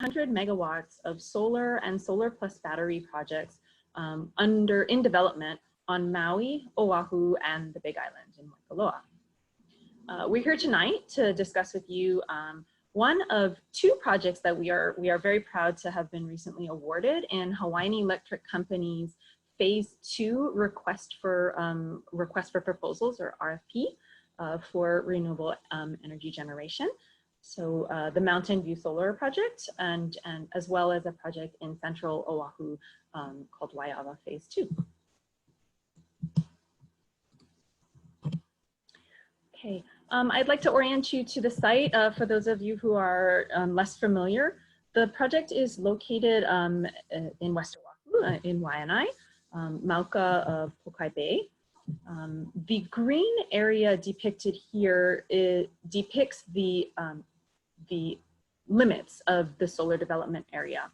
100 megawatts of solar and solar plus battery projects in development on Maui, Oahu, and the Big Island in Waikoloa. We're here tonight to discuss with you one of two projects that we are very proud to have been recently awarded in Hawaiian Electric Company's Phase 2 request for proposals, or RFP, for renewable energy generation. So the Mountain View Solar Project, and as well as a project in central Oahu called Waiawa Phase 2. Okay, I'd like to orient you to the site for those of you who are less familiar. The project is located in West Oahu, in Waianae, Mauka of Pokai Bay. The green area depicted here depicts the limits of the solar development area.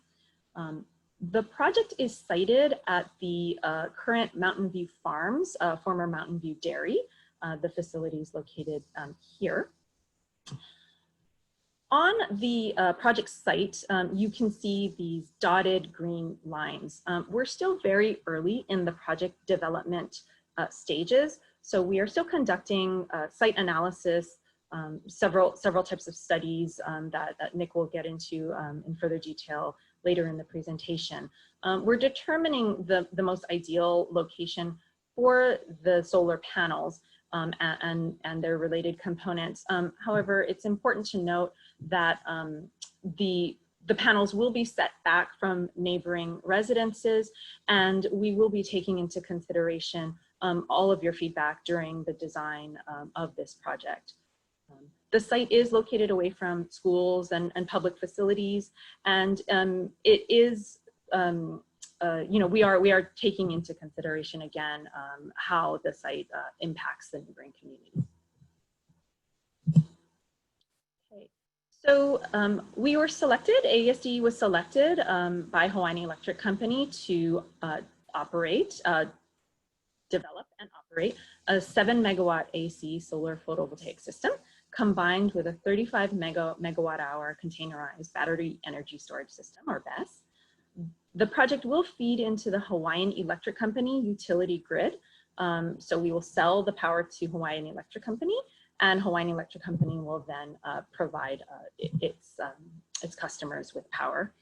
The project is sited at the current Mountain View Farms, former Mountain View Dairy. The facility is located here. On the project site, you can see these dotted green lines. We're still very early in the project development stages, so we are still conducting site analysis, several types of studies that Nick will get into in further detail later in the presentation. We're determining the most ideal location for the solar panels and their related components. However, it's important to note that the panels will be set back from neighboring residences, and we will be taking into consideration all of your feedback during the design of this project. The site is located away from schools and public facilities, and it is, you know, we are taking into consideration again how the site impacts the neighboring community. Okay, so we were selected, AESD was selected by Hawaiian Electric Company to develop and operate a 7 megawatt AC solar photovoltaic system combined with a 35 megawatt hour containerized battery energy storage system, or BESS. The project will feed into the Hawaiian Electric Company utility grid. So we will sell the power to Hawaiian Electric Company, and Hawaiian Electric Company will then provide its customers with power.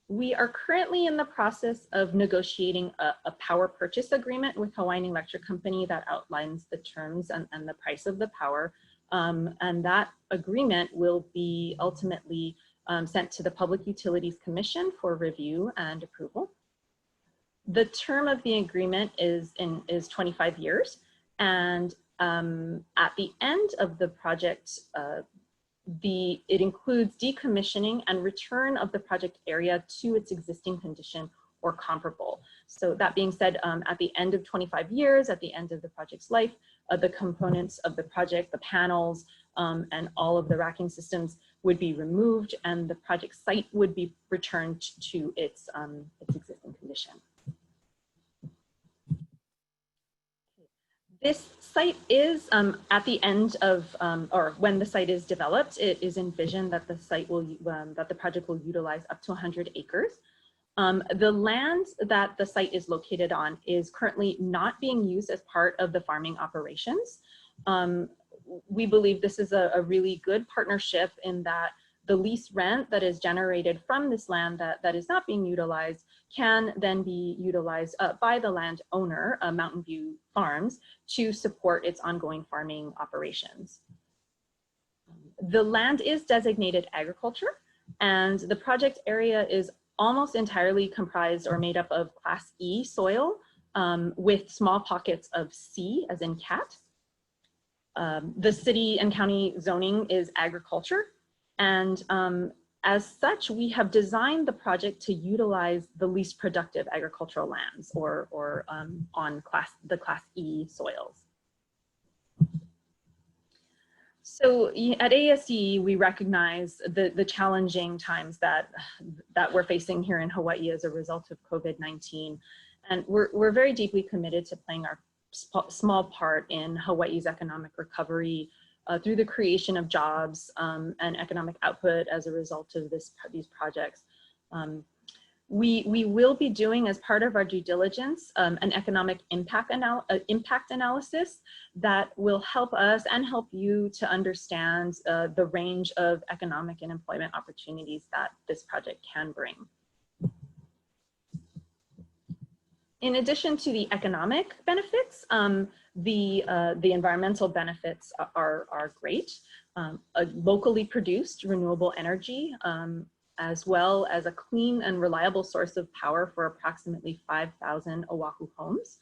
We are currently in the process of negotiating a power purchase agreement with Hawaiian Electric Company that outlines the terms and the price of the power. And that agreement will be ultimately sent to the Public Utilities Commission for review and approval. The term of the agreement is 25 years. And at the end of the project, it includes decommissioning and return of the project area to its existing condition or comparable. So that being said, at the end of 25 years, at the end of the project's life, the components of the project, the panels, and all of the racking systems would be removed, and the project site would be returned to its existing condition. This site is at the end of, or when the site is developed, it is envisioned that the site will, that the project will utilize up to 100 acres. The land that the site is located on is currently not being used as part of the farming operations. We believe this is a really good partnership in that the lease rent that is generated from this land that is not being utilized can then be utilized by the landowner, Mountain View Farms, to support its ongoing farming operations. The land is designated agriculture, and the project area is almost entirely comprised or made up of Class E soil with small pockets of C, as in cat. The city and county zoning is agriculture, and as such, we have designed the project to utilize the least productive agricultural lands, or on the Class E soils. So at AESD, we recognize the challenging times that we're facing here in Hawaii as a result of COVID-19. And we're very deeply committed to playing our small part in Hawaii's economic recovery through the creation of jobs and economic output as a result of these projects. We will be doing, as part of our due diligence, an economic impact analysis that will help us and help you to understand the range of economic and employment opportunities that this project can bring. In addition to the economic benefits, the environmental benefits are great. A locally produced renewable energy, as well as a clean and reliable source of power for approximately 5,000 Oahu homes.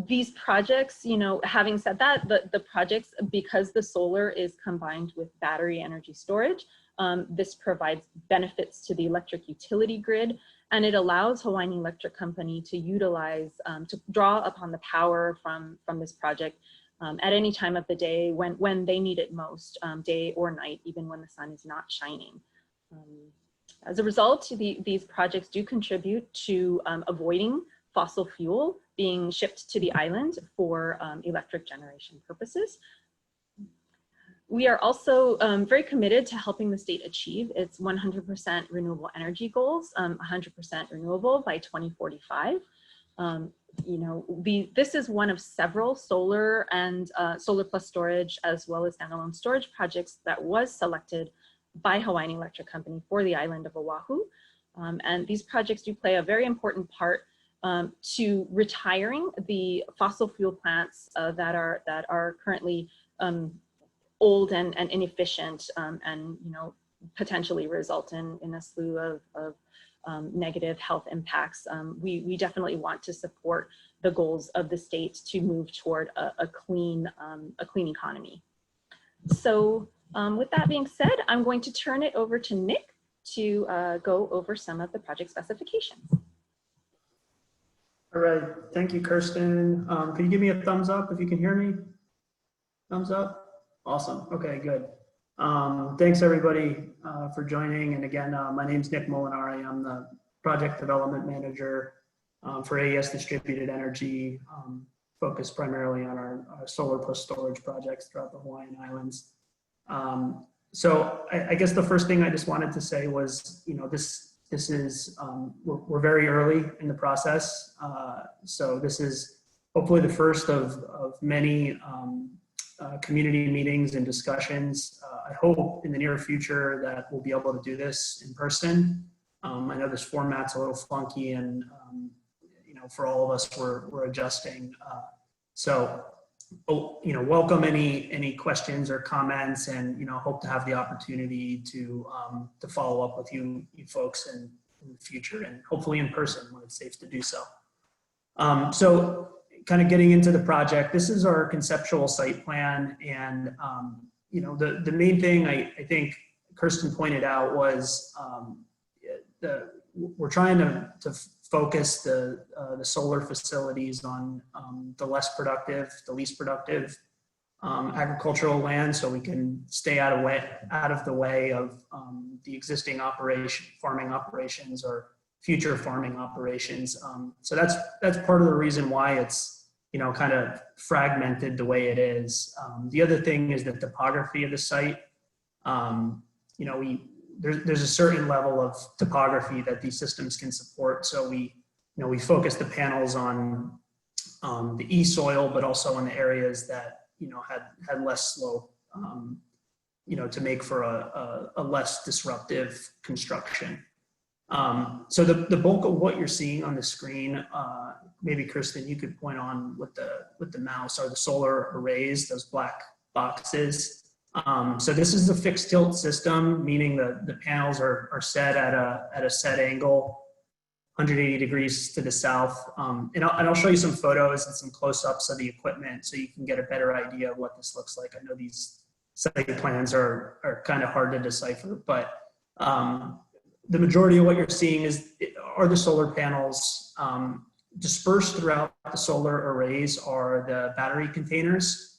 These projects, you know, having said that, the projects, because the solar is combined with battery energy storage, this provides benefits to the electric utility grid, and it allows Hawaiian Electric Company to utilize, to draw upon the power from this project at any time of the day when they need it most, day or night, even when the sun is not shining. As a result, these projects do contribute to avoiding fossil fuel being shipped to the island for electric generation purposes. We are also very committed to helping the state achieve its 100% renewable energy goals, 100% renewable by 2045. You know, this is one of several solar and solar plus storage, as well as standalone storage projects that was selected by Hawaiian Electric Company for the island of Oahu. And these projects do play a very important part to retiring the fossil fuel plants that are currently old and inefficient, and you know, potentially result in a slew of negative health impacts. We definitely want to support the goals of the state to move toward a clean economy. So with that being said, I'm going to turn it over to Nick to go over some of the project specifications. All right, thank you, Kirsten. Can you give me a thumbs up if you can hear me? Thumbs up? Awesome, okay, good. Thanks everybody for joining. And again, my name's Nick Molinari. I'm the Project Development Manager for AES Distributed Energy, focused primarily on our solar plus storage projects throughout the Hawaiian Islands. So I guess the first thing I just wanted to say was, you know, this is, we're very early in the process. So this is hopefully the first of many community meetings and discussions. I hope in the near future that we'll be able to do this in person. I know this format's a little funky, and you know, for all of us, we're adjusting. So, you know, welcome any questions or comments, and you know, hope to have the opportunity to follow up with you folks in the future, and hopefully in person when it's safe to do so. So, kind of getting into the project, this is our conceptual site plan, and you know, the main thing I think Kirsten pointed out was we're trying to focus the solar facilities on the least productive agricultural land, so we can stay out of the way of the existing farming operations or future farming operations. So that's part of the reason why it's, you know, kind of fragmented the way it is. The other thing is the topography of the site. You know, there's a certain level of topography that these systems can support. So we focus the panels on the e-soil, but also on the areas that, you know, had less slope, you know, to make for a less disruptive construction. So the bulk of what you're seeing on the screen, maybe Kirsten, you could point on with the mouse, are the solar arrays, those black boxes. So this is a fixed tilt system, meaning the panels are set at a set angle, 180 degrees to the south. And I'll show you some photos and some close-ups of the equipment so you can get a better idea of what this looks like. I know these site plans are kind of hard to decipher, but the majority of what you're seeing are the solar panels. Dispersed throughout the solar arrays are the battery containers.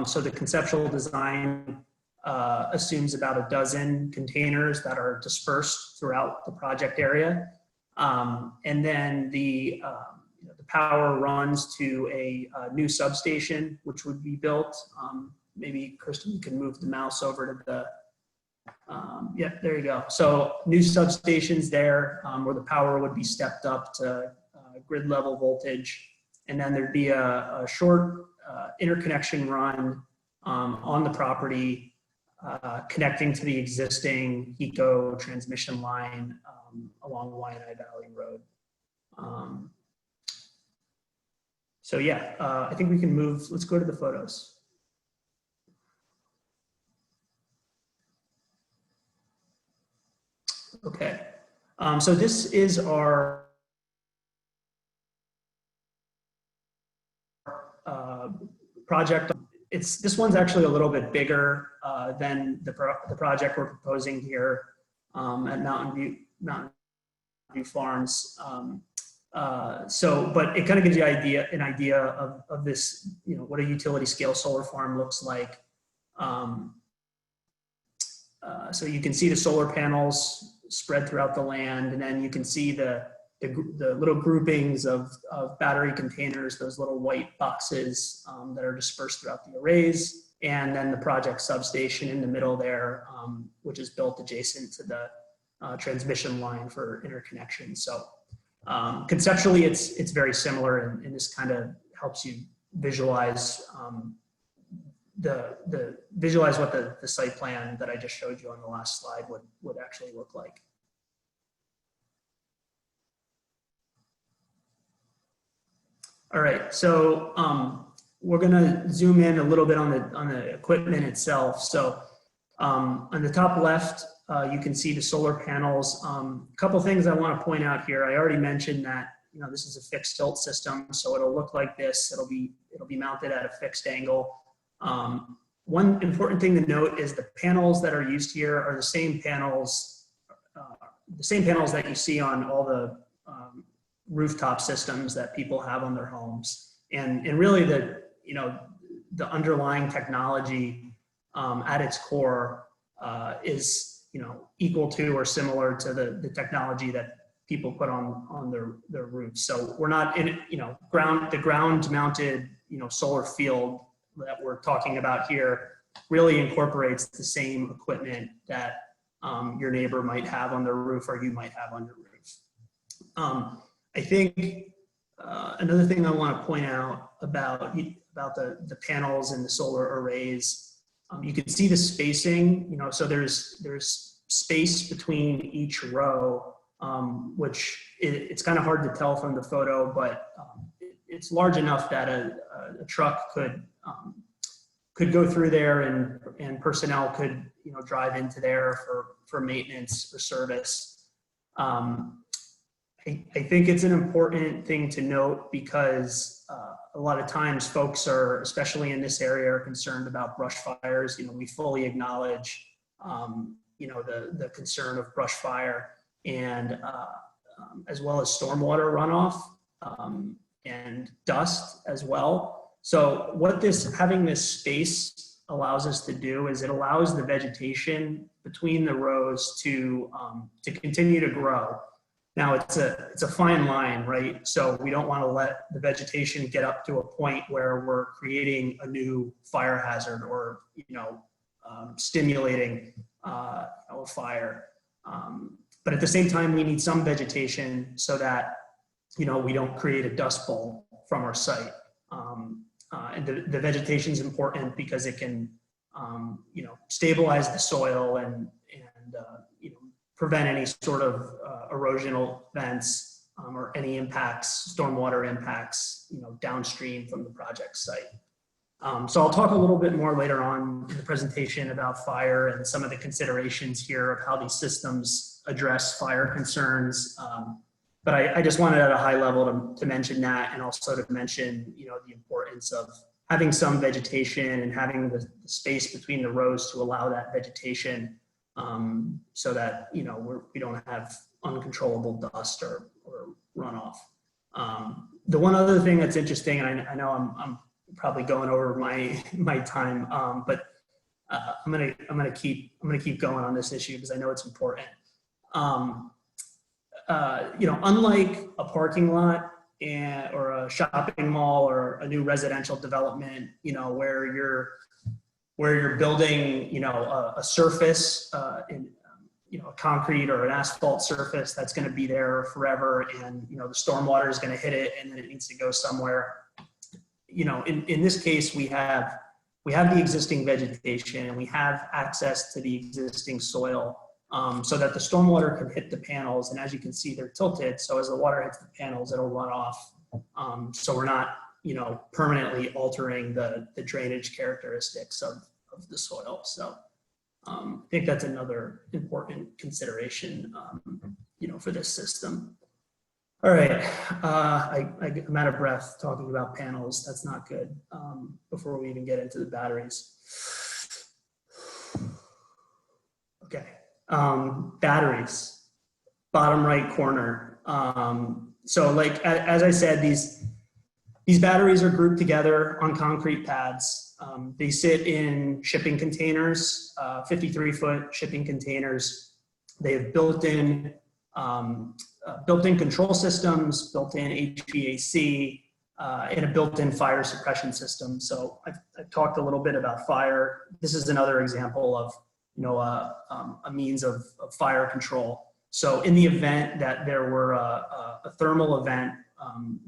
So the conceptual design assumes about a dozen containers that are dispersed throughout the project area. And then the power runs to a new substation, which would be built maybe Kristen, you can move the mouse over to the, yeah, there you go. So new substations there where the power would be stepped up to grid level voltage. And then there'd be a short interconnection run on the property connecting to the existing HECO transmission line along Waianae Valley Road. So yeah, I think we can move, let's go to the photos. Okay, so this is our project. This one's actually a little bit bigger than the project we're proposing here at Mountain View Farms. But it kind of gives you an idea of this, you know, what a utility scale solar farm looks like. So you can see the solar panels spread throughout the land, and then you can see the little groupings of battery containers, those little white boxes that are dispersed throughout the arrays, and then the project substation in the middle there, which is built adjacent to the transmission line for interconnection. So conceptually, it's very similar, and this kind of helps you visualize visualize what the site plan that I just showed you on the last slide would actually look like. All right, so we're gonna zoom in a little bit on the equipment itself. So on the top left, you can see the solar panels. A couple things I want to point out here. I already mentioned that, you know, this is a fixed tilt system, so it'll look like this. It'll be mounted at a fixed angle. One important thing to note is the panels that are used here are the same panels that you see on all the rooftop systems that people have on their homes. And really the underlying technology at its core is, you know, equal to or similar to the technology that people put on their roofs. So we're not in, you know, the ground mounted, you know, solar field that we're talking about here really incorporates the same equipment that your neighbor might have on their roof or you might have on your roof. I think another thing I want to point out about the panels and the solar arrays, you can see the spacing, you know, so there's space between each row, which it's kind of hard to tell from the photo, but it's large enough that a truck could go through there and personnel could, you know, drive into there for maintenance or service. I think it's an important thing to note because a lot of times folks are, especially in this area, are concerned about brush fires. You know, we fully acknowledge, you know, the concern of brush fire and as well as stormwater runoff and dust as well. So what having this space allows us to do is it allows the vegetation between the rows to continue to grow. Now it's a fine line, right? So we don't want to let the vegetation get up to a point where we're creating a new fire hazard or, you know, stimulating a fire. But at the same time, we need some vegetation so that, you know, we don't create a dust bowl from our site. And the vegetation is important because it can, you know, stabilize the soil and you know, prevent any sort of erosional events or any impacts, stormwater impacts, you know, downstream from the project site. So I'll talk a little bit more later on in the presentation about fire and some of the considerations here of how these systems address fire concerns. But I just wanted at a high level to mention that, and also to mention, you know, the importance of having some vegetation and having the space between the rows to allow that vegetation so that, you know, we don't have uncontrollable dust or runoff. The one other thing that's interesting, and I know I'm probably going over my time, but I'm gonna keep going on this issue because I know it's important. You know, unlike a parking lot or a shopping mall or a new residential development, you know, where you're where you're building, a surface in, a concrete or an asphalt surface that's going to be there forever, and the stormwater is going to hit it, and then it needs to go somewhere. In this case, we have the existing vegetation, and we have access to the existing soil, so that the stormwater can hit the panels. And as you can see, they're tilted, so as the water hits the panels, it'll run off. So we're not, permanently altering the drainage characteristics of the soil. So I think that's another important consideration, for this system. All right, I'm out of breath talking about panels. That's not good, before we even get into the batteries. Okay, batteries, bottom right corner. So like, as I said, these batteries are grouped together on concrete pads. They sit in shipping containers, 53-foot shipping containers. They have built-in control systems, built-in HVAC, and a built-in fire suppression system. So I've talked a little bit about fire. This is another example of a means of fire control. So in the event that there were a thermal event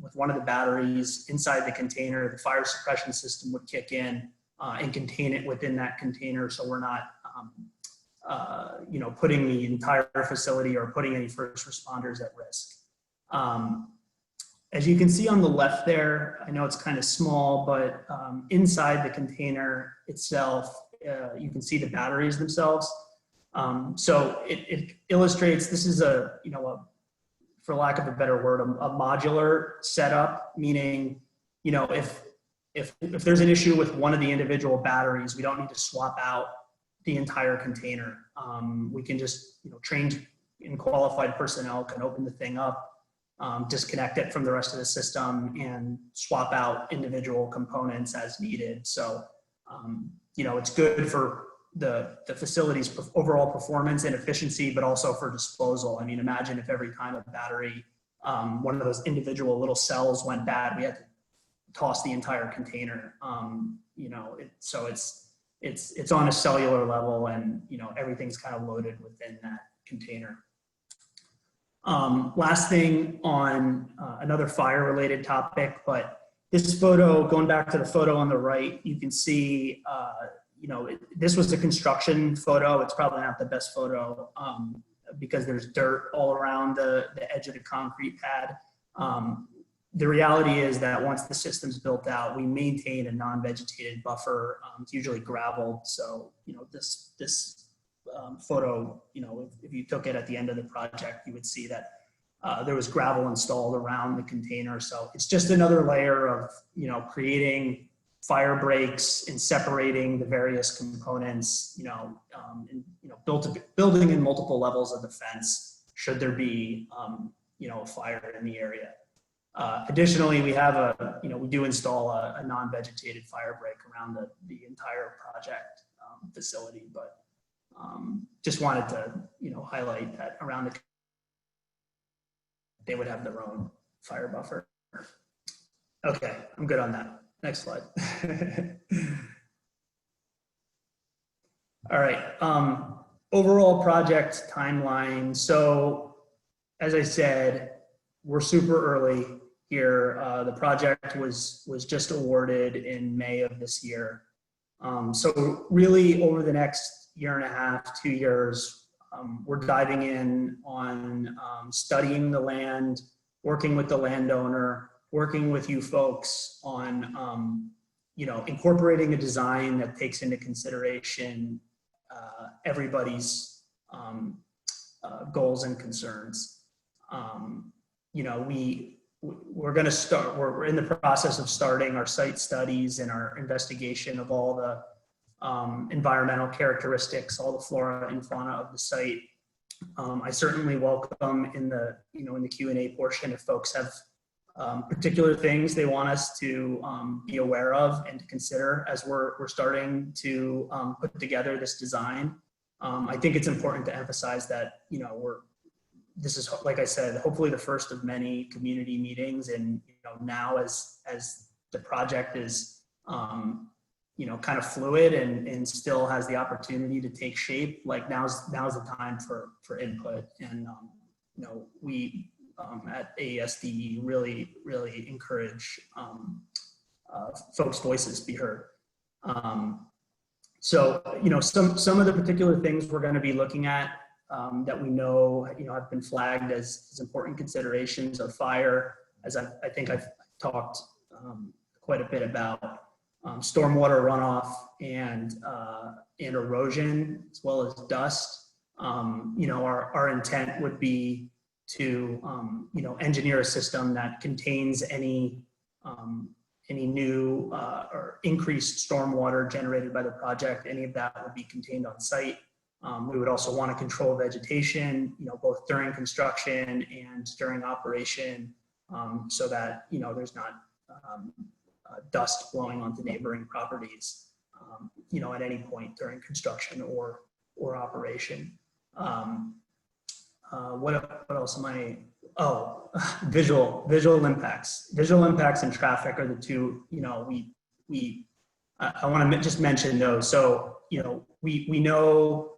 with one of the batteries inside the container, the fire suppression system would kick in and contain it within that container, so we're not putting the entire facility or putting any first responders at risk. As you can see on the left there, I know it's kind of small, but inside the container itself, you can see the batteries themselves. So it illustrates, this is for lack of a better word, a modular setup, meaning, if there's an issue with one of the individual batteries, we don't need to swap out the entire container. We can just, trained and qualified personnel can open the thing up, disconnect it from the rest of the system, and swap out individual components as needed. So, it's good for the facility's overall performance and efficiency, but also for disposal. I mean, imagine if every time a battery, one of those individual little cells went bad, we had to toss the entire container. So it's on a cellular level, and everything's kind of loaded within that container. Last thing on another fire related topic, but this photo, going back to the photo on the right, you can see, this was a construction photo. It's probably not the best photo because there's dirt all around the edge of the concrete pad. The reality is that once the system's built out, we maintain a non-vegetated buffer. It's usually gravel. So, this photo, if you took it at the end of the project, you would see that there was gravel installed around the container. So it's just another layer of, creating fire breaks and separating the various components, building in multiple levels of the fence should there be, a fire in the area. Additionally, we have we do install a non-vegetated fire break around the entire project facility, but just wanted to, highlight that around they would have their own fire buffer. Okay, I'm good on that. Next slide. All right, overall project timeline. So as I said, we're super early here. The project was just awarded in May of this year. So really over the next year and a half, 2 years, we're diving in on studying the land, working with the landowner, working with you folks on, incorporating a design that takes into consideration everybody's goals and concerns. We're going to start, we're in the process of starting our site studies and our investigation of all the environmental characteristics, all the flora and fauna of the site. I certainly welcome in the Q&A portion if folks have particular things they want us to be aware of and to consider as we're starting to put together this design. I think it's important to emphasize that, this is, like I said, hopefully the first of many community meetings. And now as the project is kind of fluid and still has the opportunity to take shape, like now's the time for input. And, we at AESD really encourage folks' voices be heard. So, some of the particular things we're going to be looking at that we know, have been flagged as important considerations are fire, as I think I've talked quite a bit about, stormwater runoff and erosion, as well as dust. Our intent would be to, engineer a system that contains any new or increased stormwater generated by the project. Any of that would be contained on site. We would also want to control vegetation, both during construction and during operation, so that, there's not dust blowing onto neighboring properties, at any point during construction or operation. What else am I? Oh, visual impacts. Visual impacts and traffic are the two, I want to just mention those. So, we know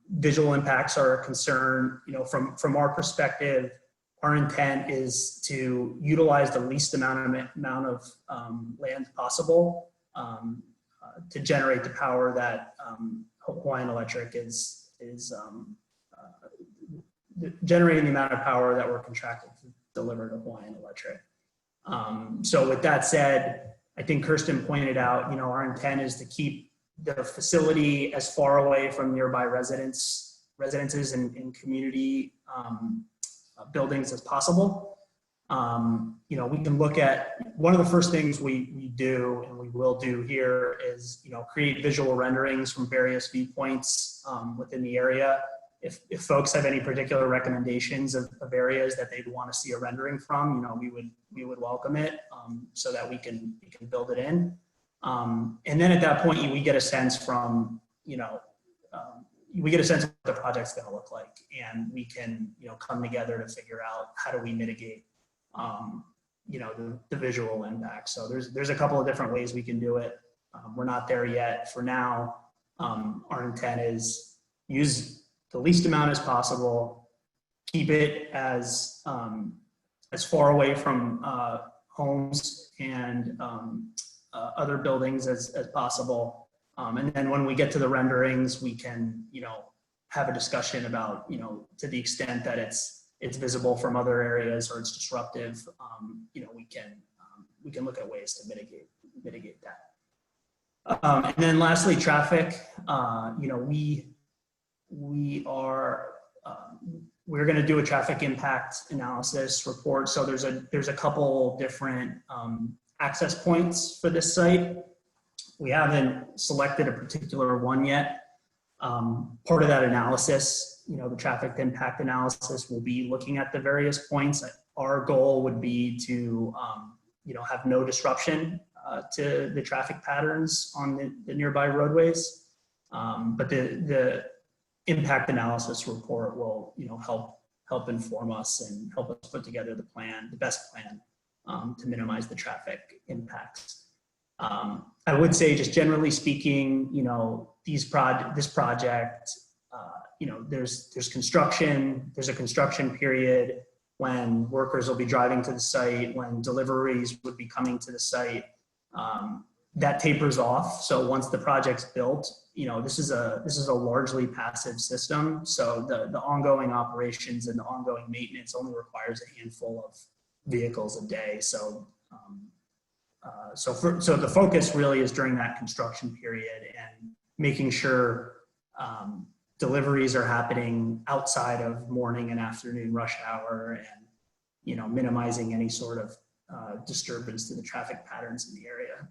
visual impacts are a concern. From our perspective, our intent is to utilize the least amount of land possible to generate the power that Hawaiian Electric is generating the amount of power that we're contracted to deliver to Hawaiian Electric. So with that said, I think Kirsten pointed out, our intent is to keep the facility as far away from nearby residences and community buildings as possible. We can look at, one of the first things we do and we will do here is, create visual renderings from various viewpoints within the area. If folks have any particular recommendations of areas that they'd want to see a rendering from, we would welcome it so that we can build it in. And then at that point, we get a sense from, we get a sense of what the project's going to look like, and we can, come together to figure out how do we mitigate, the visual impact. So there's a couple of different ways we can do it. We're not there yet. For now, our intent is use the least amount as possible, keep it as far away from homes and other buildings as possible. And then when we get to the renderings, we can, have a discussion about, to the extent that it's visible from other areas or it's disruptive, we can look at ways to mitigate that. And then lastly, traffic. We're going to do a traffic impact analysis report. So there's a couple different access points for this site. We haven't selected a particular one yet. Part of that analysis, the traffic impact analysis, will be looking at the various points. Our goal would be to, have no disruption to the traffic patterns on the nearby roadways. But the impact analysis report will, help inform us and help us put together the best plan to minimize the traffic impacts. I would say, just generally speaking, this project, there's construction, there's a construction period when workers will be driving to the site, when deliveries would be coming to the site. That tapers off. So once the project's built, this is a largely passive system. So the ongoing operations and the ongoing maintenance only requires a handful of vehicles a day. So so the focus really is during that construction period and making sure deliveries are happening outside of morning and afternoon rush hour, and minimizing any sort of disturbance to the traffic patterns in the area.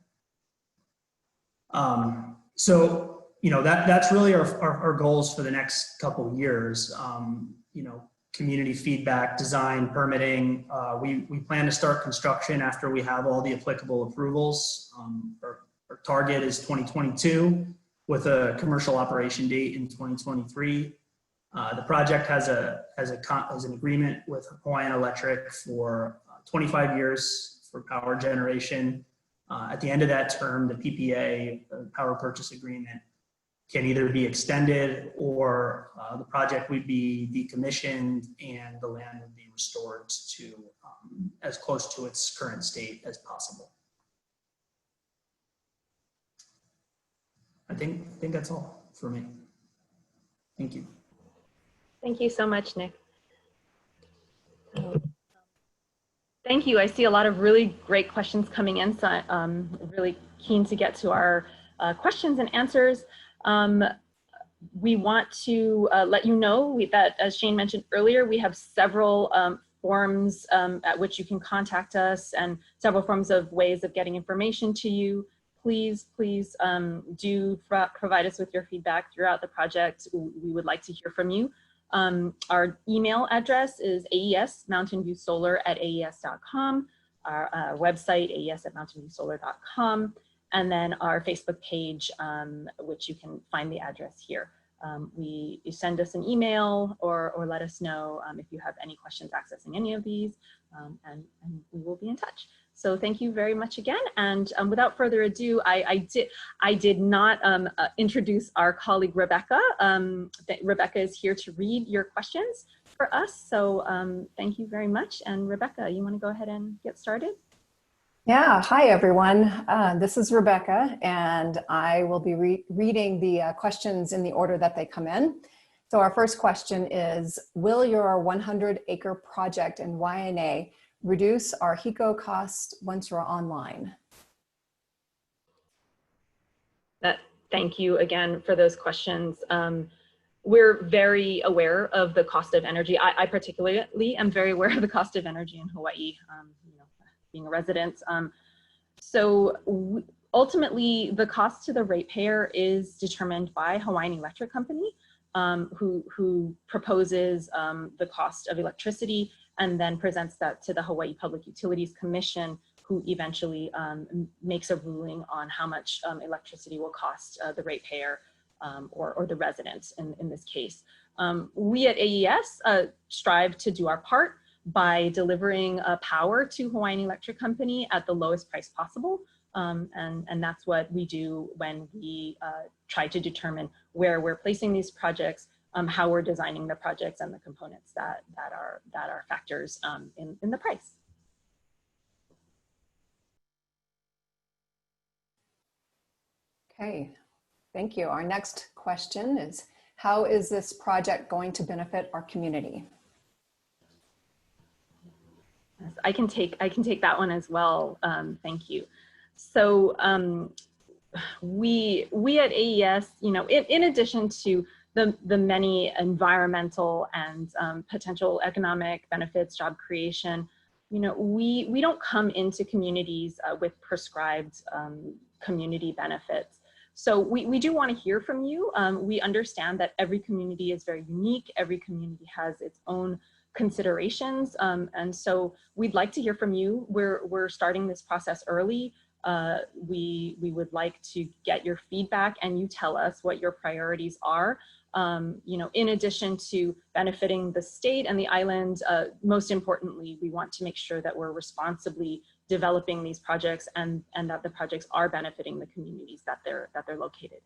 So that's really our goals for the next couple of years. Community feedback, design, permitting. We plan to start construction after we have all the applicable approvals. Our target is 2022 with a commercial operation date in 2023. The project has an agreement with Hawaiian Electric for 25 years for power generation. At the end of that term, the PPA, the power purchase agreement, can either be extended or the project would be decommissioned and the land would be restored to as close to its current state as possible. I think that's all for me. Thank you. Thank you so much, Nick. Thank you. I see a lot of really great questions coming in, so I'm really keen to get to our questions and answers. We want to let you know that, as Shane mentioned earlier, we have several forms at which you can contact us and several forms of ways of getting information to you. Please do provide us with your feedback throughout the project. We would like to hear from you. Our email address is aesmountainviewsolar@aes.com, our website, aes@mountainviewsolar.com, and then our Facebook page, which you can find the address here. You send us an email or let us know if you have any questions accessing any of these, and we will be in touch. So thank you very much again. And without further ado, I did not introduce our colleague, Rebecca. Rebecca is here to read your questions for us. So thank you very much. And Rebecca, you want to go ahead and get started? Yeah, hi everyone. This is Rebecca, and I will be reading the questions in the order that they come in. So our first question is, will your 100-acre project in Waianae reduce our HECO cost once you're online? Thank you again for those questions. We're very aware of the cost of energy. I particularly am very aware of the cost of energy in Hawaii, being a resident. Ultimately, the cost to the ratepayer is determined by Hawaiian Electric Company, who proposes the cost of electricity and then presents that to the Hawaii Public Utilities Commission, who eventually makes a ruling on how much electricity will cost the ratepayer or the residents in this case. We at AES strive to do our part by delivering power to Hawaiian Electric Company at the lowest price possible. And that's what we do when we try to determine where we're placing these projects, how we're designing the projects, and the components that are factors in the price. Okay, thank you. Our next question is, how is this project going to benefit our community? Yes, I can take that one as well. Thank you. So we at AES, in addition to the many environmental and potential economic benefits, job creation, we don't come into communities with prescribed community benefits. So we do want to hear from you. We understand that every community is very unique. Every community has its own considerations. And so we'd like to hear from you. We're starting this process early. We would like to get your feedback and you tell us what your priorities are. In addition to benefiting the state and the island, most importantly, we want to make sure that we're responsibly developing these projects and that the projects are benefiting the communities that they're located in.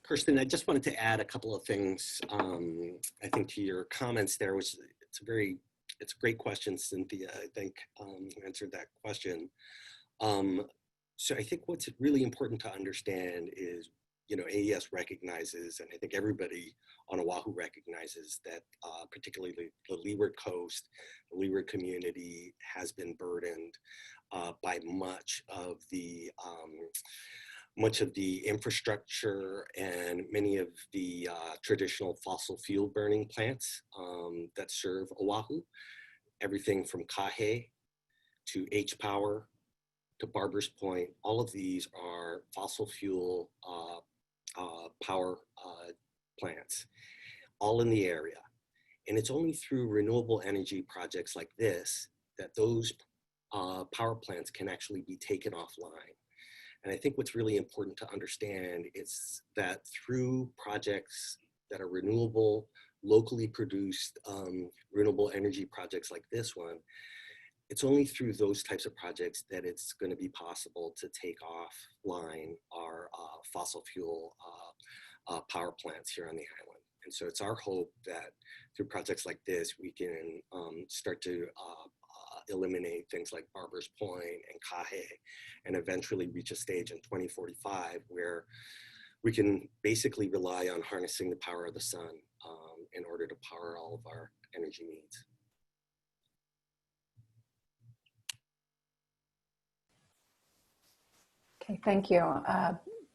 Kirsten, I just wanted to add a couple of things, I think, to your comments there, which it's a great question, Cynthia, I think, answered that question. So I think what's really important to understand is, AES recognizes, and I think everybody on Oahu recognizes that particularly the Leeward Coast, the Leeward community has been burdened by much of the infrastructure and many of the traditional fossil fuel burning plants that serve Oahu. Everything from Kahe to H-Power to Barber's Point, all of these are fossil fuel power plants, all in the area. And it's only through renewable energy projects like this that those power plants can actually be taken offline. And I think what's really important to understand is that through projects that are renewable, locally produced renewable energy projects like this one, it's only through those types of projects that it's going to be possible to take offline our fossil fuel power plants here on the island. And so it's our hope that through projects like this, we can start to eliminate things like Barber's Point and Kahe, and eventually reach a stage in 2045 where we can basically rely on harnessing the power of the sun in order to power all of our energy needs. Okay, thank you.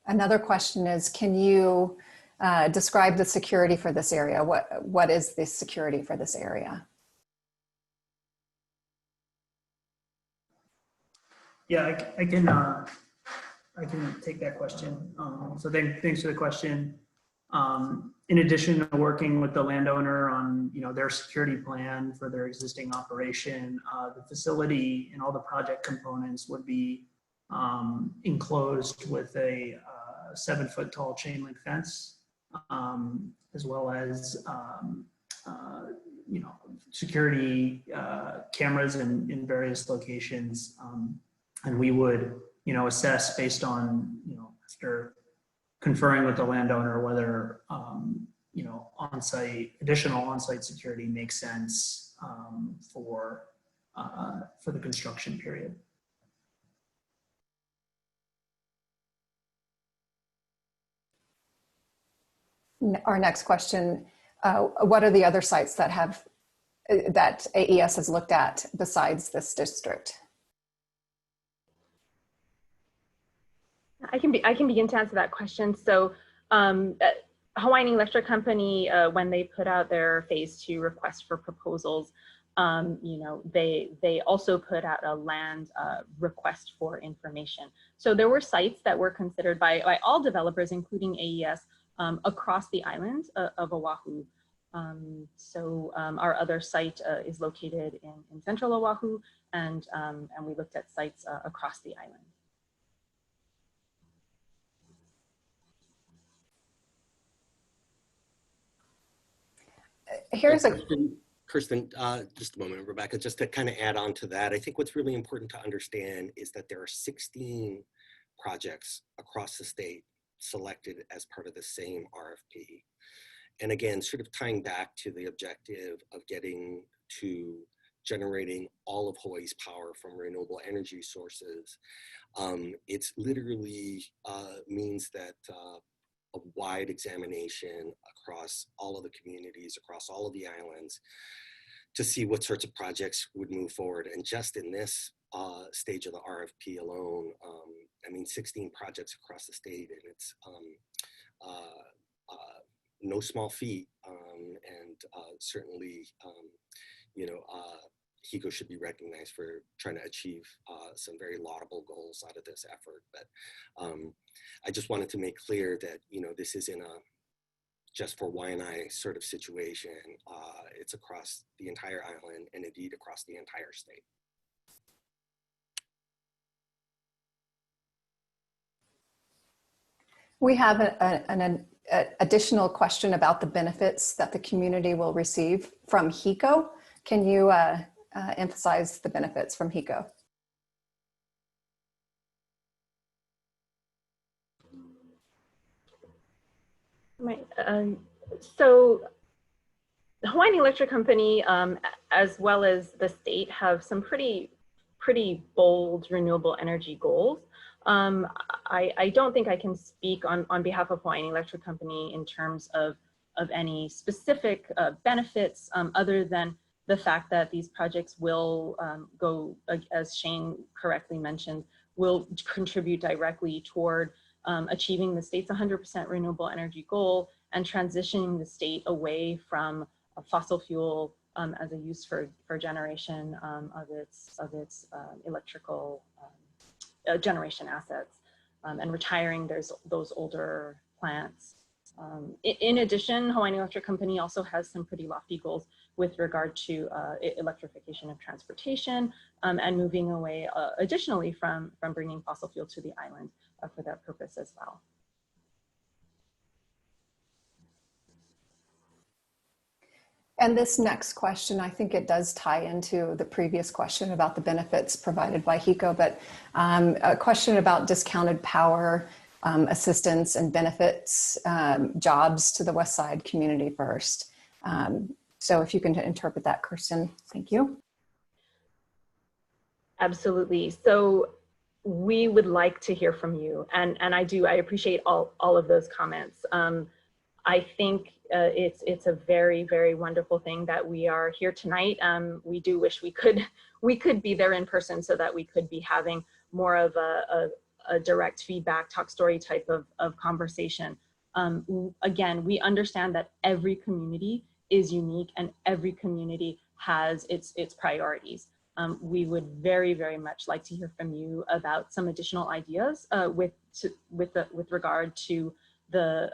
Another question is, can you describe the security for this area? What is the security for this area? Yeah, I can take that question. So thanks for the question. In addition to working with the landowner on their security plan for their existing operation, the facility and all the project components would be enclosed with a 7-foot tall chain link fence, as well as security cameras in various locations. And we would, assess based on, after conferring with the landowner whether, additional on-site security makes sense for the construction period. Our next question, what are the other sites that AES has looked at besides this district? I can begin to answer that question. So Hawaiian Electric Company, when they put out their phase 2 request for proposals, they also put out a land request for information. So there were sites that were considered by all developers, including AES, across the island of Oahu. Our other site is located in central Oahu, and we looked at sites across the island. Here's Kirsten, just a moment, Rebecca, just to kind of add on to that, I think what's really important to understand is that there are 16 projects across the state selected as part of the same RFP. And again, sort of tying back to the objective of getting to generating all of Hawaii's power from renewable energy sources, it's literally means that a wide examination across all of the communities, across all of the islands, to see what sorts of projects would move forward. And just in this stage of the RFP alone, 16 projects across the state, and it's no small feat, and certainly, HECO should be recognized for trying to achieve some very laudable goals out of this effort. But I just wanted to make clear that, this isn't a just for Waianae sort of situation. It's across the entire island and indeed across the entire state. We have an additional question about the benefits that the community will receive from HECO. Can you emphasize the benefits from HECO? Right. So the Hawaiian Electric Company, as well as the state, have some pretty bold renewable energy goals. I don't think I can speak on behalf of Hawaiian Electric Company in terms of any specific benefits, other than the fact that these projects will go, as Shane correctly mentioned, will contribute directly toward achieving the state's 100% renewable energy goal and transitioning the state away from fossil fuel as a use for generation of its electrical generation assets, and retiring those older plants. In addition, Hawaiian Electric Company also has some pretty lofty goals with regard to electrification of transportation, and moving away additionally from bringing fossil fuel to the island for that purpose as well. And this next question, I think it does tie into the previous question about the benefits provided by HECO, but a question about discounted power assistance and benefits, jobs to the West Side community first. So if you can interpret that, Kirsten, thank you. Absolutely. So we would like to hear from you. And I appreciate all of those comments. I think it's a very, very wonderful thing that we are here tonight. We do wish we could be there in person so that we could be having more of a direct feedback, talk story type of conversation. Again, we understand that every community is unique and every community has its priorities. We would very, very much like to hear from you about some additional ideas with regard to the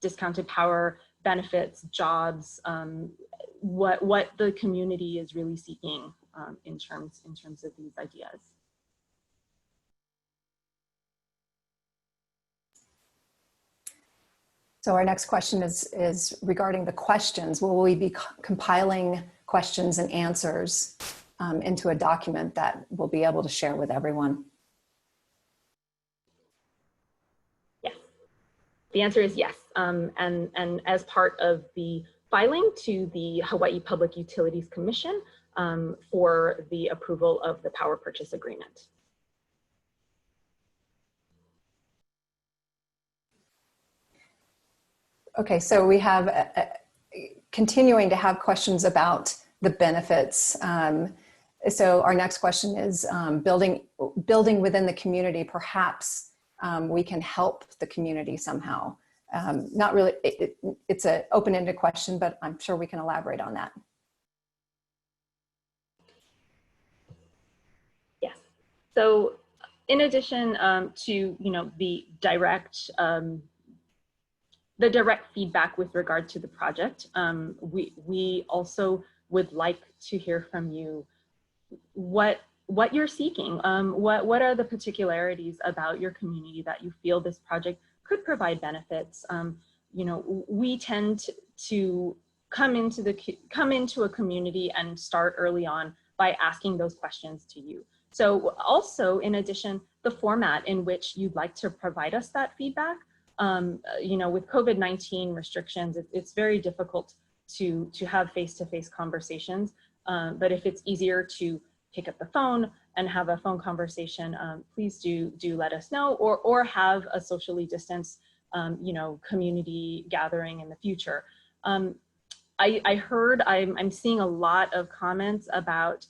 discounted power benefits, jobs, what the community is really seeking in terms of these ideas. So our next question is regarding the questions. Will we be compiling questions and answers into a document that we'll be able to share with everyone? Yes, the answer is yes. And as part of the filing to the Hawaii Public Utilities Commission for the approval of the power purchase agreement. Okay, so we have continuing to have questions about the benefits. So our next question is building within the community. Perhaps we can help the community somehow. Not really, it's an open-ended question, but I'm sure we can elaborate on that. Yes. So in addition to the direct feedback with regard to the project, we also would like to hear from you what you're seeking. What are the particularities about your community that you feel this project could provide benefits? We tend to come into a community and start early on by asking those questions to you. So also, in addition, the format in which you'd like to provide us that feedback. With COVID-19 restrictions, it's very difficult to have face-to-face conversations. But if it's easier to pick up the phone and have a phone conversation, please do let us know, or have a socially distanced, community gathering in the future. I'm seeing a lot of comments about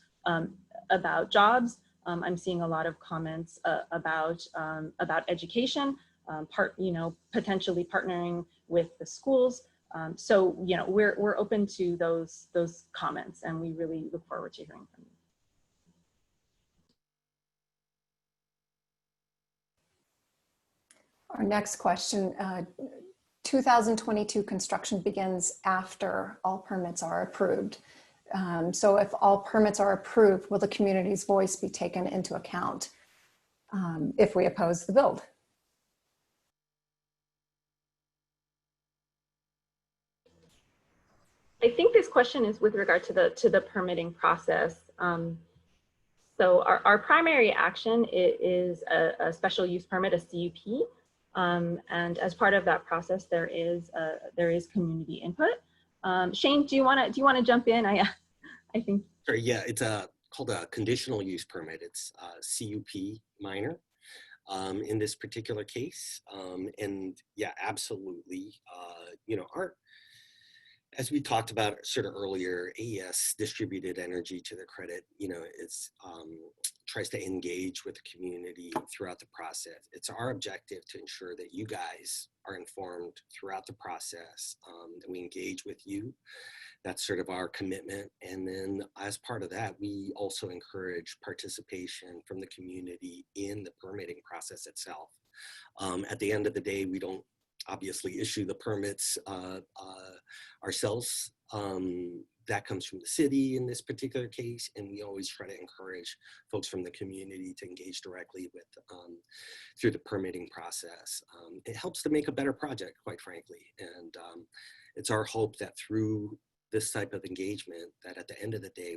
jobs. I'm seeing a lot of comments about education. Potentially partnering with the schools. So we're open to those comments, and we really look forward to hearing from you. Our next question, 2022 construction begins after all permits are approved. So if all permits are approved, will the community's voice be taken into account if we oppose the build? I think this question is with regard to the permitting process. So our primary action is a special use permit, a CUP, and as part of that process, there is community input. Shane, do you want to jump in? I think. Sure. Yeah, it's called a conditional use permit. It's CUP minor in this particular case, and yeah, absolutely. As we talked about sort of earlier, AES Distributed Energy, to their credit, it's tries to engage with the community throughout the process. It's our objective to ensure that you guys are informed throughout the process, that we engage with you. That's sort of our commitment. And then as part of that, we also encourage participation from the community in the permitting process itself. At the end of the day, we don't obviously issue the permits ourselves. That comes from the city in this particular case, and we always try to encourage folks from the community to engage directly with through the permitting process. It helps to make a better project, quite frankly, and it's our hope that through this type of engagement, that at the end of the day,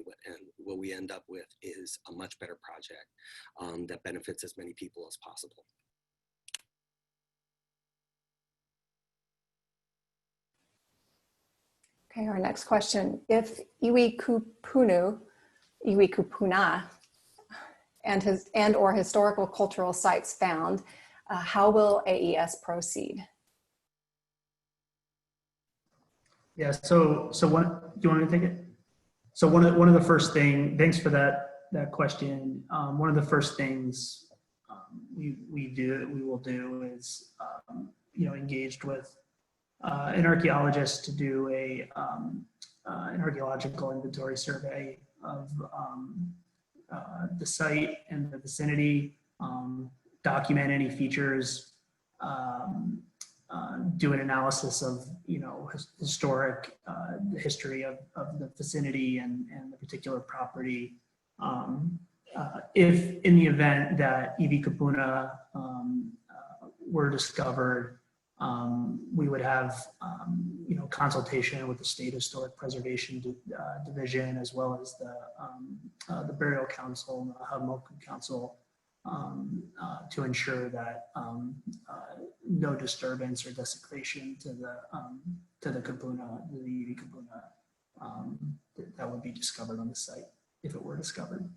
what we end up with is a much better project that benefits as many people as possible. Okay, our next question. If Iwikupuna and or historical cultural sites found, how will AES proceed? Yeah, so one, do you want me to take it? So one of the first thanks for that question. One of the first things we will do is engaged with an archaeologist to do an archaeological inventory survey of the site and the vicinity, document any features, do an analysis of historic the history of the vicinity and the particular property. If in the event that Iwikupuna were discovered, we would have consultation with the State Historic Preservation Division, as well as the Burial Council and the Hamoku Council, to ensure that no disturbance or desecration to the Kupuna, the Iwikupuna, that would be discovered on the site if it were discovered.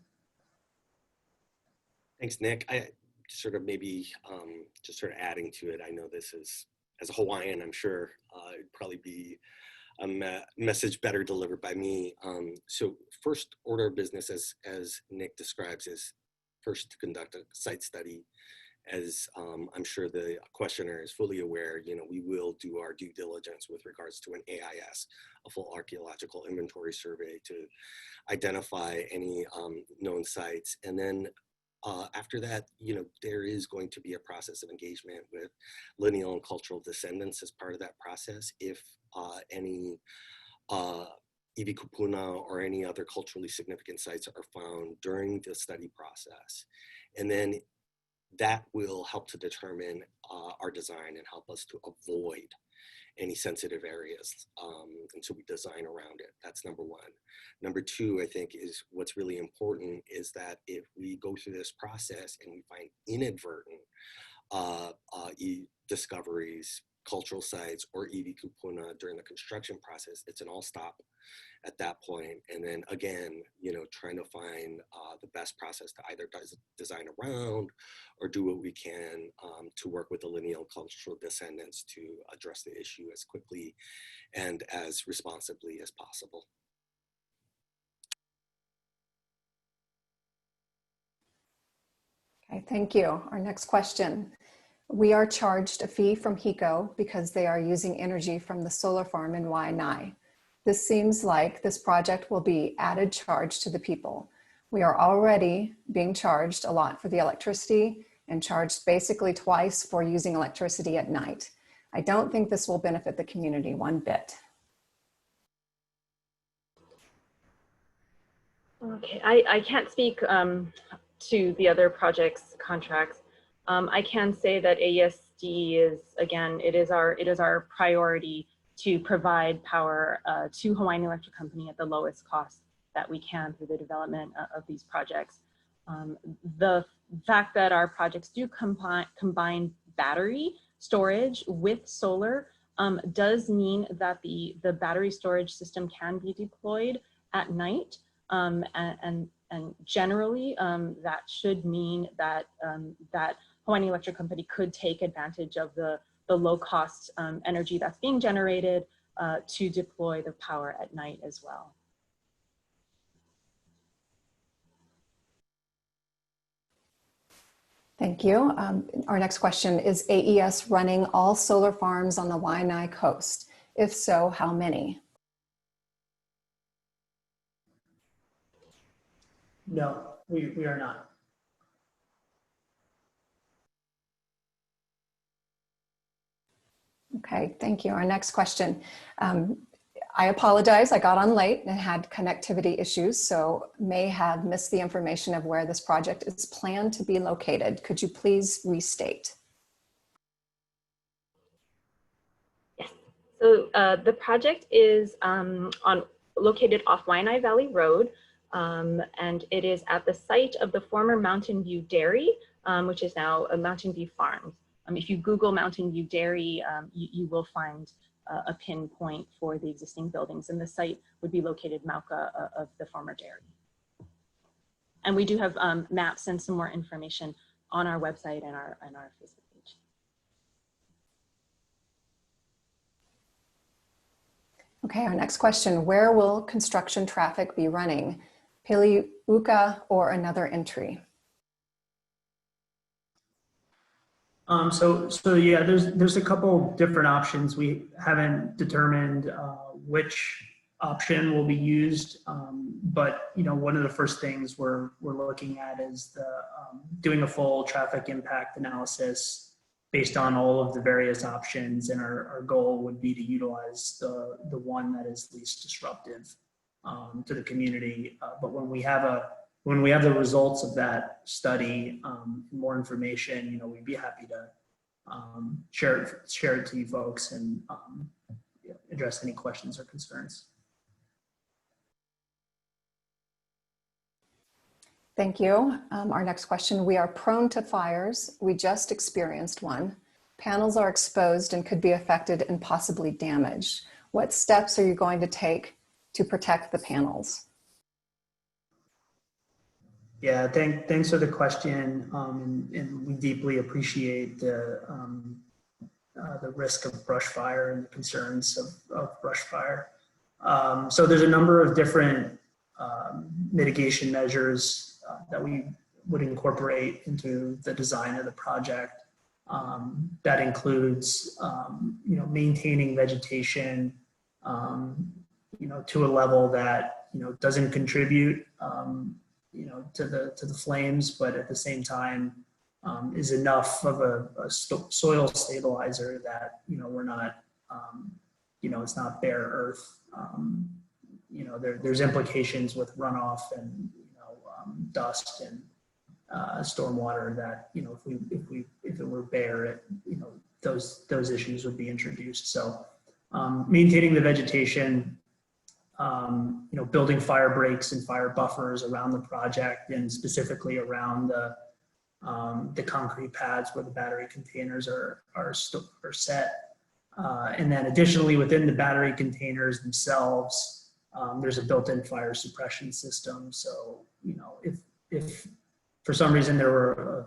Thanks, Nick. I sort of maybe just sort of adding to it. I know this is, as a Hawaiian, I'm sure it'd probably be a message better delivered by me. So first order of business, as Nick describes, is first to conduct a site study. As I'm sure the questioner is fully aware, we will do our due diligence with regards to an AIS, a full archaeological inventory survey, to identify any known sites. And then after that, there is going to be a process of engagement with lineal and cultural descendants as part of that process. If any Iwikupuna or any other culturally significant sites are found during the study process. And then that will help to determine our design and help us to avoid any sensitive areas. And so we design around it. That's number one. Number two, I think, is what's really important is that if we go through this process and we find inadvertent discoveries, cultural sites, or Iwikupuna during the construction process, it's an all stop at that point. And then again, trying to find the best process to either design around or do what we can to work with the lineal cultural descendants to address the issue as quickly and as responsibly as possible. Okay, thank you. Our next question. We are charged a fee from HECO because they are using energy from the solar farm in Waianae. This seems like this project will be added charge to the people. We are already being charged a lot for the electricity and charged basically twice for using electricity at night. I don't think this will benefit the community one bit. Okay, I can't speak to the other projects' contracts. I can say that AESD is, again, it is our priority to provide power to Hawaiian Electric Company at the lowest cost that we can through the development of these projects. The fact that our projects do combine battery storage with solar does mean that the battery storage system can be deployed at night, and generally that should mean that that Hawaiian Electric Company could take advantage of the low cost energy that's being generated to deploy the power at night as well. Thank you. Our next question, is AES running all solar farms on the Waianae coast? If so, how many? No, we are not. Okay, thank you. Our next question. I apologize, I got on late and had connectivity issues, so may have missed the information of where this project is planned to be located. Could you please restate? Yes, So the project is located off Waianae Valley Road, and it is at the site of the former Mountain View Dairy, which is now a Mountain View Farms. If you Google Mountain View Dairy, you will find a pinpoint for the existing buildings, and the site would be located Mauka of the former dairy. And we do have maps and some more information on our website and our Facebook page. Okay, our next question, where will construction traffic be running? Paliuka or another entry? So yeah, there's a couple different options. We haven't determined which option will be used, but one of the first things we're looking at is doing a full traffic impact analysis based on all of the various options, and our goal would be to utilize the one that is least disruptive to the community. But when we have the results of that study, more information, we'd be happy to share it to you folks and address any questions or concerns. Thank you. Our next question, we are prone to fires. We just experienced one. Panels are exposed and could be affected and possibly damaged. What steps are you going to take to protect the panels? Yeah, thanks for the question, and we deeply appreciate the risk of brush fire and the concerns of brush fire. So there's a number of different mitigation measures that we would incorporate into the design of the project. That includes, maintaining vegetation, to a level that doesn't contribute to the flames, but at the same time is enough of a soil stabilizer that we're not it's not bare earth. There's implications with runoff and dust and stormwater that if it were bare, those issues would be introduced. So maintaining the vegetation, building fire breaks and fire buffers around the project, and specifically around the concrete pads where the battery containers are set. And then additionally, within the battery containers themselves, there's a built-in fire suppression system. So, if for some reason there were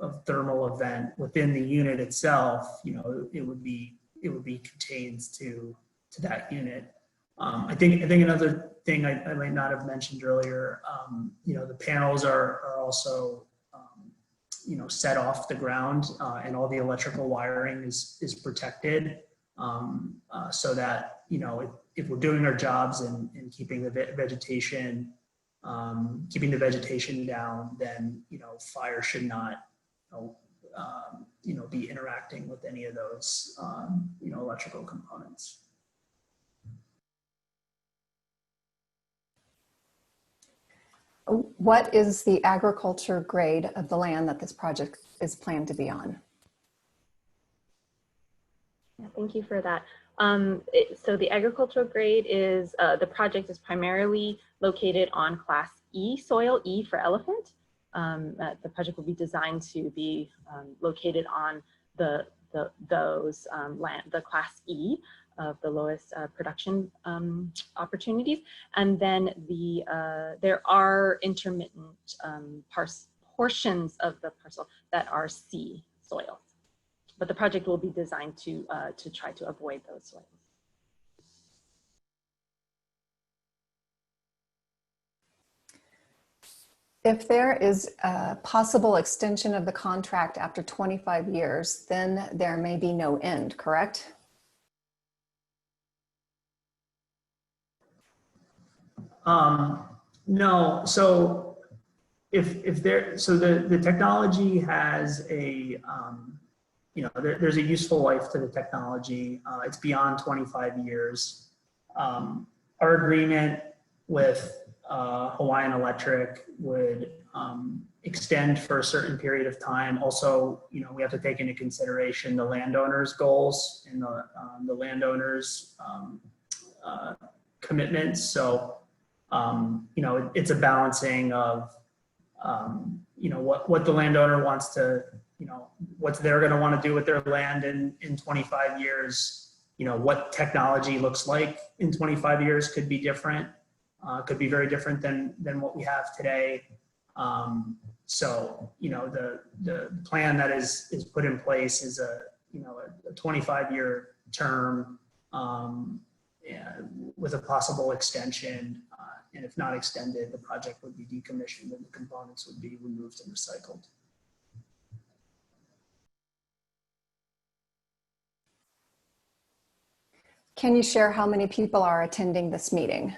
a thermal event within the unit itself, it would be contained to that unit. I think another thing I might not have mentioned earlier, the panels are also, set off the ground, and all the electrical wiring is protected, so that, if we're doing our jobs and keeping the vegetation, down, then, fire should not, be interacting with any of those, electrical components. What is the agriculture grade of the land that this project is planned to be on? Yeah, thank you for that. So the agricultural grade is, the project is primarily located on Class E soil, E for elephant. The project will be designed to be located on the Class E of the lowest production opportunities. And then there are intermittent portions of the parcel that are C soils. But the project will be designed to try to avoid those soils. If there is a possible extension of the contract after 25 years, then there may be no end, correct? No. So the technology has a, there's a useful life to the technology. It's beyond 25 years. Our agreement with Hawaiian Electric would extend for a certain period of time. Also, you know, we have to take into consideration the landowners' goals and the landowners' commitments. So, you know, it's a balancing of, you know, what the landowner wants to, you know, what they're going to want to do with their land in 25 years. You know, what technology looks like in 25 years could be different, could be very different than what we have today. So, you know, the plan that is put in place is a 25-year term, with a possible extension. And if not extended, the project would be decommissioned and the components would be removed and recycled. Can you share how many people are attending this meeting?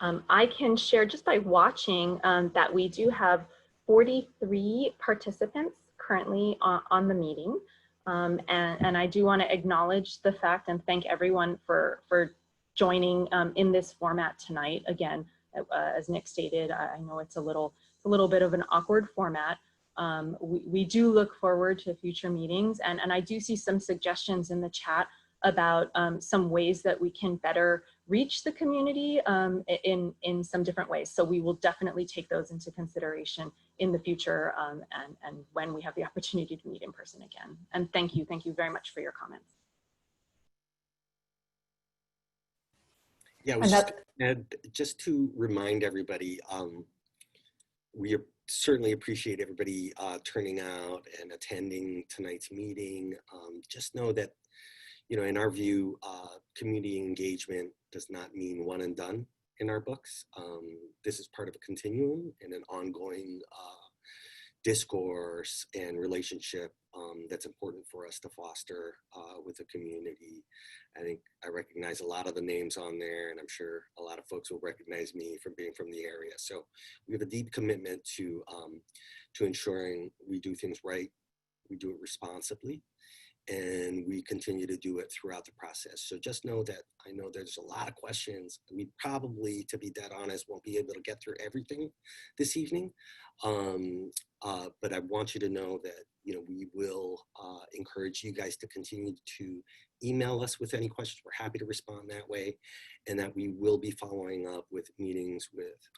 I can share just by watching that we do have 43 participants currently on the meeting. And I do want to acknowledge the fact and thank everyone for joining in this format tonight. Again, as Nick stated, I know it's a little bit of an awkward format. We do look forward to future meetings, and I do see some suggestions in the chat about some ways that we can better reach the community in some different ways. So we will definitely take those into consideration in the future and when we have the opportunity to meet in person again. And thank you very much for your comments. Yeah, just to remind everybody, we certainly appreciate everybody turning out and attending tonight's meeting. Just know that, you know, in our view, community engagement does not mean one and done in our books. This is part of a continuum and an ongoing discourse and relationship that's important for us to foster with the community. I think I recognize a lot of the names on there, and I'm sure a lot of folks will recognize me from being from the area. So we have a deep commitment to ensuring we do things right, we do it responsibly, and we continue to do it throughout the process. So just know that I know there's a lot of questions. We probably, to be dead honest, won't be able to get through everything this evening. But I want you to know that, you know, we will encourage you guys to continue to email us with any questions. We're happy to respond that way, and that we will be following up with meetings with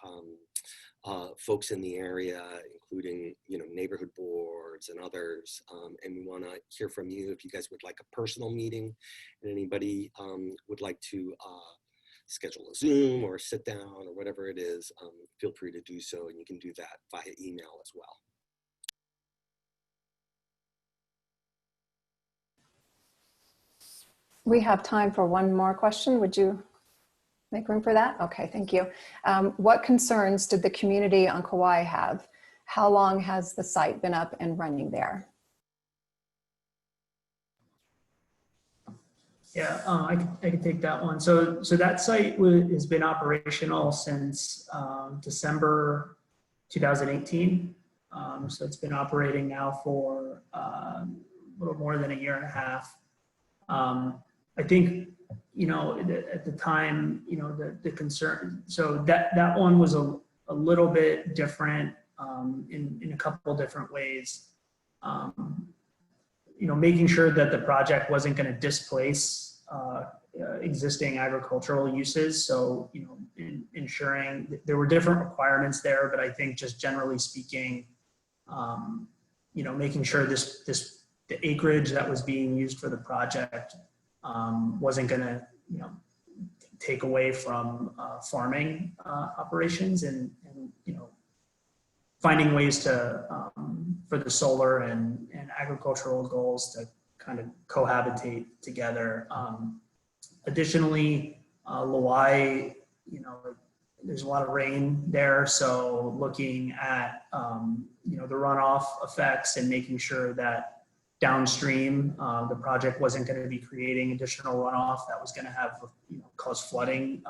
folks in the area, including, you know, neighborhood boards and others. And we want to hear from you if you guys would like a personal meeting, and anybody would like to schedule a Zoom or a sit down or whatever it is, feel free to do so, and you can do that via email as well. We have time for one more question. Would you make room for that? Okay, thank you. What concerns did the community on Kauai have? How long has the site been up and running there? Yeah, I can take that one. So that site has been operational since December 2018. So it's been operating now for a little more than a year and a half. I think, you know, at the time, you know, the concern, so that one was a little bit different in a couple different ways. You know, making sure that the project wasn't going to displace existing agricultural uses. So, you know, ensuring that there were different requirements there, but I think just generally speaking, you know, making sure the acreage that was being used for the project wasn't going to, you know, take away from farming operations, and you know, finding ways to for the solar and agricultural goals to kind of cohabitate together. Additionally, Lauai, you know, there's a lot of rain there, so looking at you know, the runoff effects and making sure that downstream the project wasn't going to be creating additional runoff that was going to have, you know, cause flooding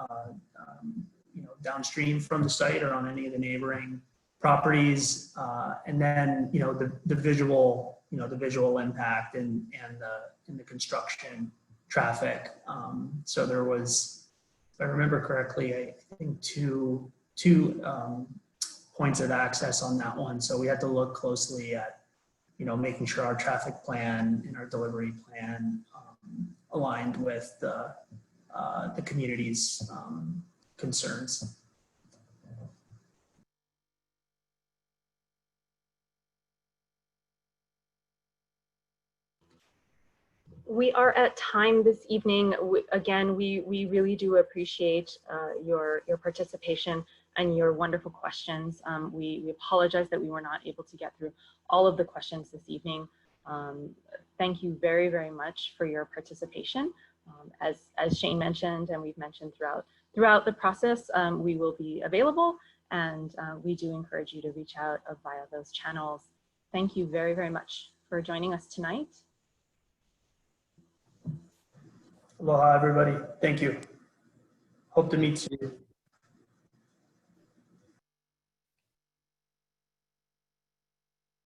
you know, downstream from the site or on any of the neighboring properties, and then, you know, the visual, you know, the visual impact and the construction traffic. So there was if I remember correctly, I think two points of access on that one. So we had to look closely at, making sure our traffic plan and our delivery plan aligned with the community's concerns. We are at time this evening. Again, we really do appreciate your participation and your wonderful questions. We apologize that we were not able to get through all of the questions this evening. Thank you very, very much for your participation. As Shane mentioned, and we've mentioned throughout the process, we will be available, and we do encourage you to reach out via those channels. Thank you very, very much for joining us tonight. Aloha, everybody. Thank you. Hope to meet you.